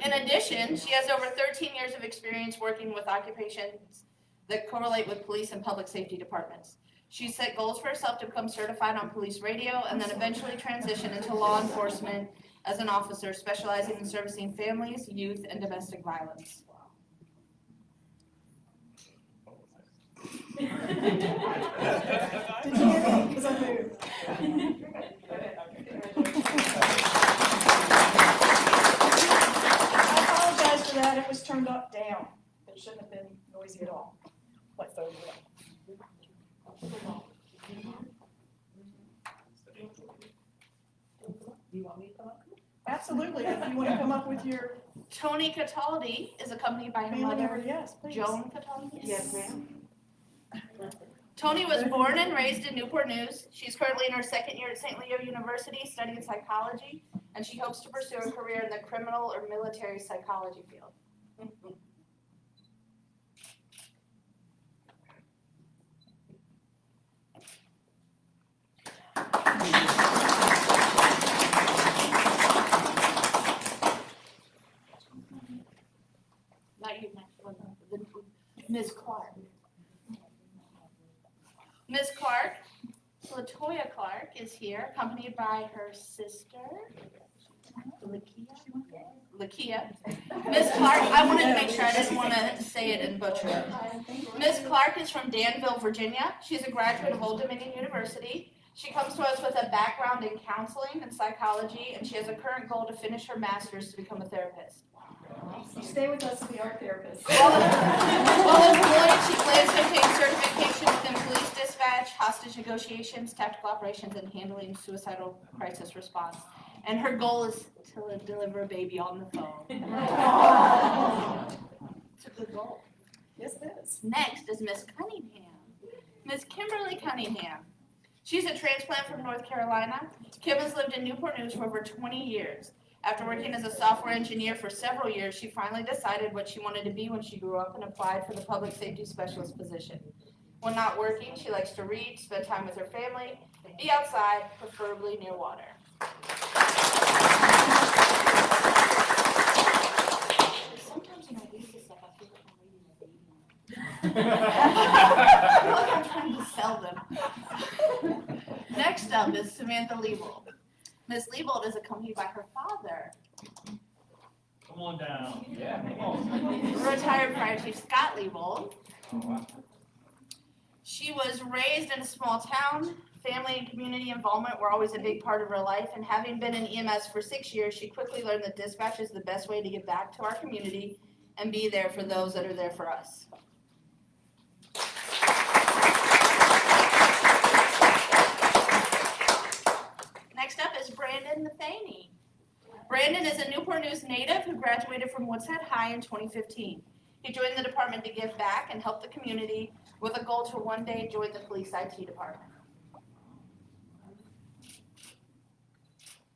In addition, she has over 13 years of experience working with occupations that correlate with police and public safety departments. She set goals for herself to become certified on police radio and then eventually transition into law enforcement as an officer specializing in servicing families, youth, and domestic violence. Did you hear me? Because I moved. I apologize for that. It was turned up down. It shouldn't have been noisy at all. Like throw it away. You want me to come up? Absolutely. If you want to come up with your Tony Cataldi is accompanied by her family member, mother, yes, please. Joan Cataldi. Yes, ma'am. Tony was born and raised in Newport News. She's currently in her second year at St. Leo University studying psychology, and she hopes to pursue a career in the criminal or military psychology field. Not you, Ms. Clark. Ms. Clark, Latoya Clark, is here, accompanied by her sister, Lakia. Ms. Clark, I wanted to make sure, I didn't want to say it and butcher it. Ms. Clark is from Danville, Virginia. She's a graduate of Old Dominion University. She comes to us with a background in counseling and psychology, and she has a current goal to finish her master's to become a therapist. You stay with us to be our therapist. While employed, she plans to obtain certification within police dispatch, hostage negotiations, tactical operations, and handling suicidal crisis response. And her goal is to deliver a baby on the phone. It's a good goal. Yes, it is. Next is Miss Cunningham. Miss Kimberly Cunningham. She's a transplant from North Carolina. Kim has lived in Newport News for over 20 years. After working as a software engineer for several years, she finally decided what she wanted to be when she grew up and applied for the public safety specialist position. When not working, she likes to read, spend time with her family, be outside, preferably near water. I feel like I'm trying to sell them. Next up is Samantha Liebold. Ms. Liebold is accompanied by her father, Come on down. Yeah, come on. retired Fire Chief Scott Liebold. Oh, wow. She was raised in a small town. Family and community involvement were always a big part of her life, and having been in EMS for 6 years, she quickly learned that dispatch is the best way to get back to our community and be there for those that are there for us. Next up is Brandon Matheny. Brandon is a Newport News native who graduated from Woodshead High in 2015. He joined the department to give back and help the community with a goal to one day join the police IT department.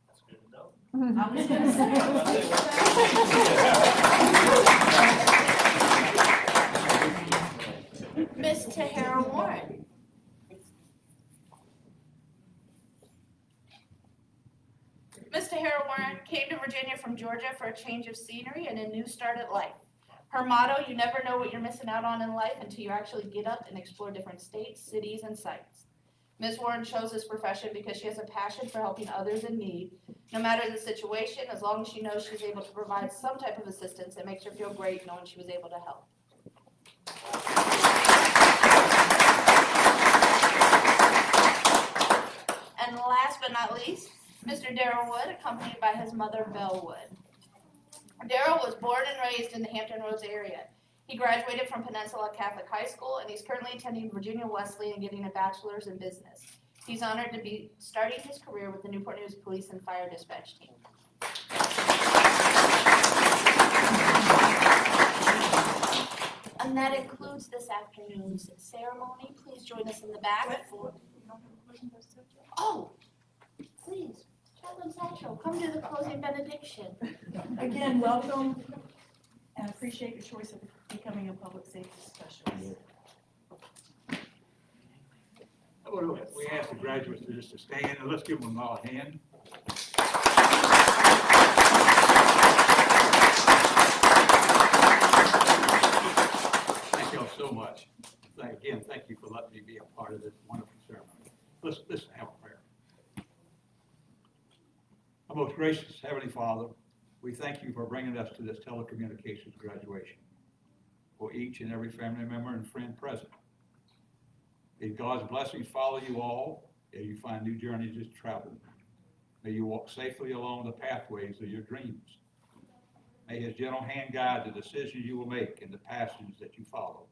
That's good to know. I was gonna say. Miss Tahara Warren. Miss Tahara Warren came to Virginia from Georgia for a change of scenery and a new start at life. Her motto, you never know what you're missing out on in life until you actually get up and explore different states, cities, and sites. Ms. Warren chose this profession because she has a passion for helping others in need. No matter the situation, as long as she knows she's able to provide some type of assistance, it makes her feel great knowing she was able to help. And last but not least, Mr. Darrell Wood, accompanied by his mother, Belle Wood. Darrell was born and raised in the Hampton Roads area. He graduated from Peninsula Catholic High School, and he's currently attending Virginia Wesley and getting a bachelor's in business. He's honored to be starting his career with the Newport News Police and Fire Dispatch Team. And that includes this afternoon's ceremony. Please join us in the back for... Oh, please, Chaplain Satchel, come to the closing benediction. Again, welcome, and appreciate your choice of becoming a public safety specialist. We ask the graduates just to stand, and let's give them all a hand. Thank y'all so much. Again, thank you for letting me be a part of this wonderful ceremony. Let's have a prayer. Our most gracious Heavenly Father, we thank you for bringing us to this telecommunications graduation. For each and every family member and friend present. May God's blessings follow you all as you find new journeys to travel. May you walk safely along the pathways of your dreams. May his gentle hand guide the decisions you will make and the passions that you follow.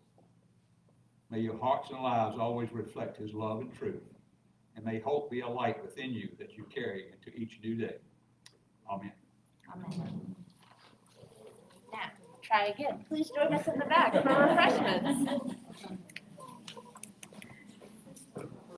May your hearts and lives always reflect his love and truth. And may hope be a light within you that you carry into each new day. Amen. Amen. Now, try again. Please join us in the back for refreshments.